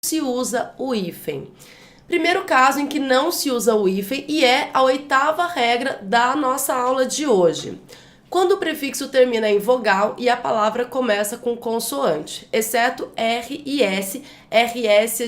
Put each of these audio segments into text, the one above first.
se usa o hífen. Primeiro caso em que não se usa o hífen e é a 8ª regra da nossa aula de hoje. Quando o prefixo termina em vogal e a palavra começa com consoante, exceto R e S. RS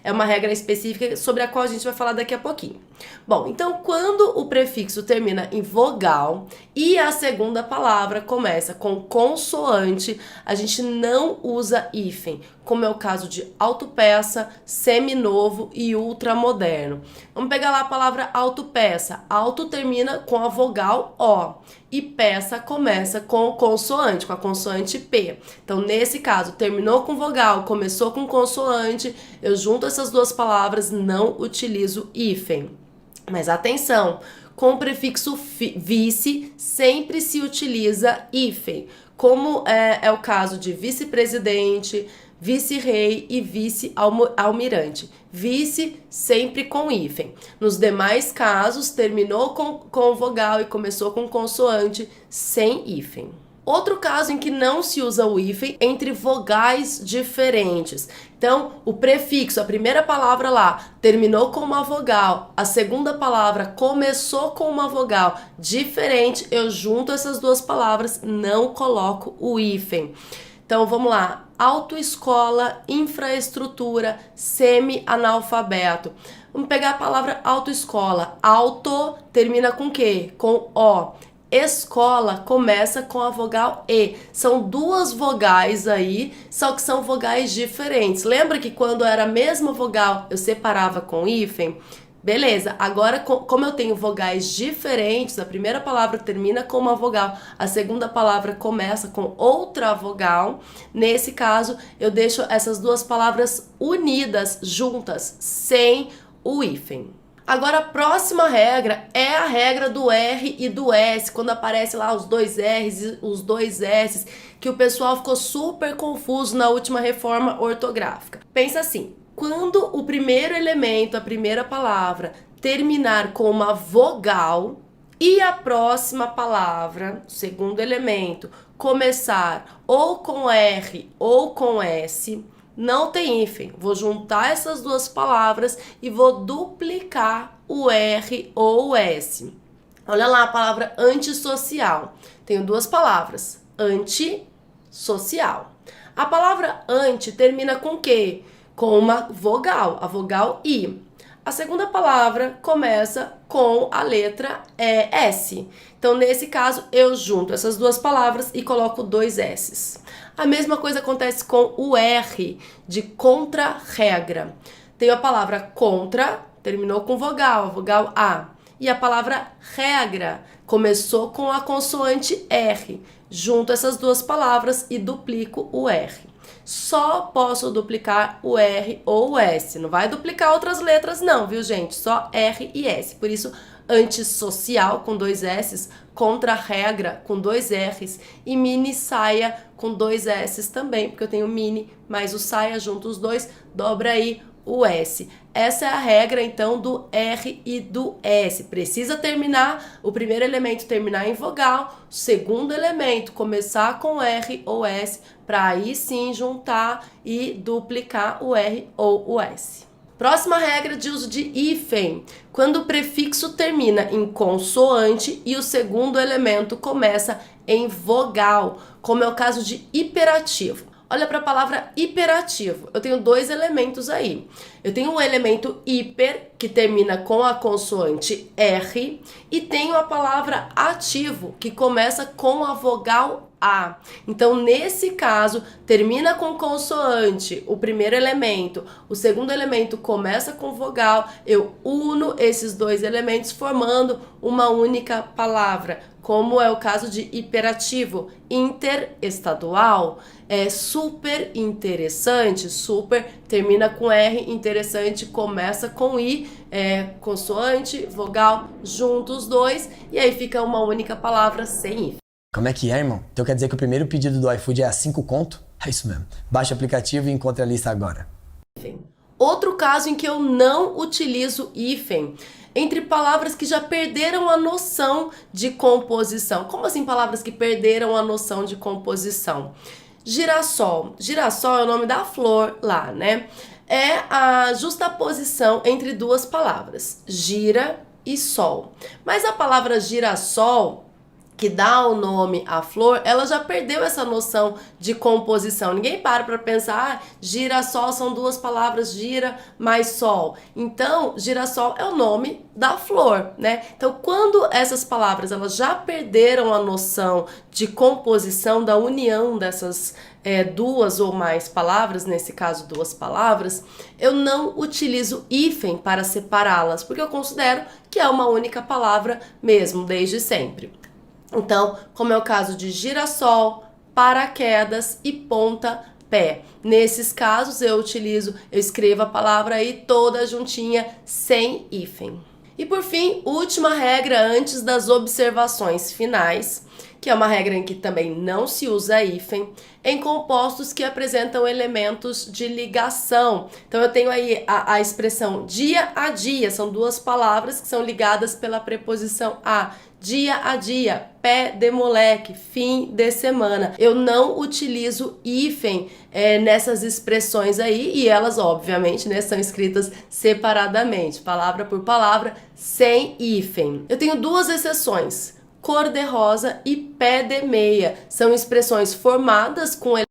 é uma regra específica sobre a qual a gente vai falar daqui a pouquinho. Bom, então quando o prefixo termina em vogal e a segunda palavra começa com consoante, a gente não usa hífen, como é o caso de autopeça, seminovo e ultramoderno. Vamos pegar lá a palavra autopeça. Auto termina com a vogal O e peça começa com consoante, com a consoante P. Então, nesse caso, terminou com vogal, começou com consoante, eu junto essas duas palavras, não utilizo hífen. Mas atenção, com o prefixo vice sempre se utiliza hífen, como é o caso de vice-presidente, vice-rei e vice-almirante. Vice sempre com hífen. Nos demais casos, terminou com vogal e começou com consoante, sem hífen. Outro caso em que não se usa o hífen entre vogais diferentes. Então, o prefixo, a primeira palavra lá, terminou com uma vogal, a segunda palavra começou com uma vogal diferente, eu junto essas duas palavras, não coloco o hífen. Então, vamos lá. Autoescola, infraestrutura, semi-analfabeto. Vamos pegar a palavra autoescola. Auto termina com o quê? Com O. Escola começa com a vogal E. São duas vogais aí, só que são vogais diferentes. Lembra que quando era a mesma vogal eu separava com hífen? Beleza, agora como eu tenho vogais diferentes, a primeira palavra termina com uma vogal, a segunda palavra começa com outra vogal. Nesse caso, eu deixo essas duas palavras unidas, juntas, sem o hífen. Agora, a próxima regra é a regra do R e do S, quando aparece lá os dois R's e os dois S's, que o pessoal ficou super confuso na última reforma ortográfica. Pensa assim, quando o primeiro elemento, a primeira palavra, terminar com uma vogal e a próxima palavra, o segundo elemento, começar ou com R ou com S, não tem hífen. Vou juntar essas duas palavras e vou duplicar o R ou o S. Olha lá a palavra antissocial. Tenho duas palavras, antissocial. A palavra anti termina com o quê? Com uma vogal, a vogal I. A segunda palavra começa com a letra S. Então, nesse caso, eu junto essas duas palavras e coloco dois S's. A mesma coisa acontece com o R, de contra-regra. Tenho a palavra contra, terminou com vogal, a vogal A. E a palavra regra começou com a consoante R. Junto essas duas palavras e duplico o R. Só posso duplicar o R ou o S. Não vai duplicar outras letras não, viu, gente? Só R e S. Por isso, antissocial com dois S's, contra-regra com dois R's e mini saia com dois S's também, porque eu tenho mini mais o saia, junto os dois, dobra aí o S. Essa é a regra, então, do R e do S. Precisa terminar, o primeiro elemento terminar em vogal, o segundo elemento começar com R ou S, para aí sim juntar e duplicar o R ou o S. Próxima regra de uso de hífen, quando o prefixo termina em consoante e o segundo elemento começa em vogal, como é o caso de hiperativo. Olha para a palavra hiperativo. Eu tenho dois elementos aí. Eu tenho um elemento hiper, que termina com a consoante R, e tenho a palavra ativo, que começa com a vogal A. Então, nesse caso, termina com consoante o primeiro elemento, o segundo elemento começa com vogal, eu uno esses dois elementos formando uma única palavra, como é o caso de hiperativo, interestadual, é super interessante, super termina com R, interessante começa com I, consoante, vogal, juntos os dois, e aí fica uma única palavra sem I. Como é que é, irmão? Então quer dizer que o primeiro pedido do iFood é a 5 conto? É isso mesmo. Baixa o aplicativo e encontre a lista agora. Outro caso em que eu não utilizo hífen, entre palavras que já perderam a noção de composição. Como assim palavras que perderam a noção de composição? Girassol. Girassol é o nome da flor lá, né? é a justaposição entre duas palavras, gira e sol. Mas a palavra girassol, que dá o nome à flor, ela já perdeu essa noção de composição. Ninguém para pensar, girassol são duas palavras, gira mais sol. Então, girassol é o nome da flor, né? Então, quando essas palavras elas já perderam a noção de composição, da união dessas duas ou mais palavras, nesse caso duas palavras, eu não utilizo hífen para separá-las, porque eu considero que é uma única palavra mesmo, desde sempre. Então, como é o caso de girassol, paraquedas e pontapé. Nesses casos eu escrevo a palavra aí toda juntinha, sem hífen. E por fim, última regra antes das observações finais, que é uma regra em que também não se usa hífen, em compostos que apresentam elementos de ligação. Então eu tenho aí a expressão dia a dia, são duas palavras que são ligadas pela preposição a. Dia a dia, pé de moleque, fim de semana. Eu não utilizo hífen nessas expressões aí, e elas obviamente, né, são escritas separadamente, palavra por palavra, sem hífen. Eu tenho duas exceções, cor de rosa e pé de meia. São expressões formadas com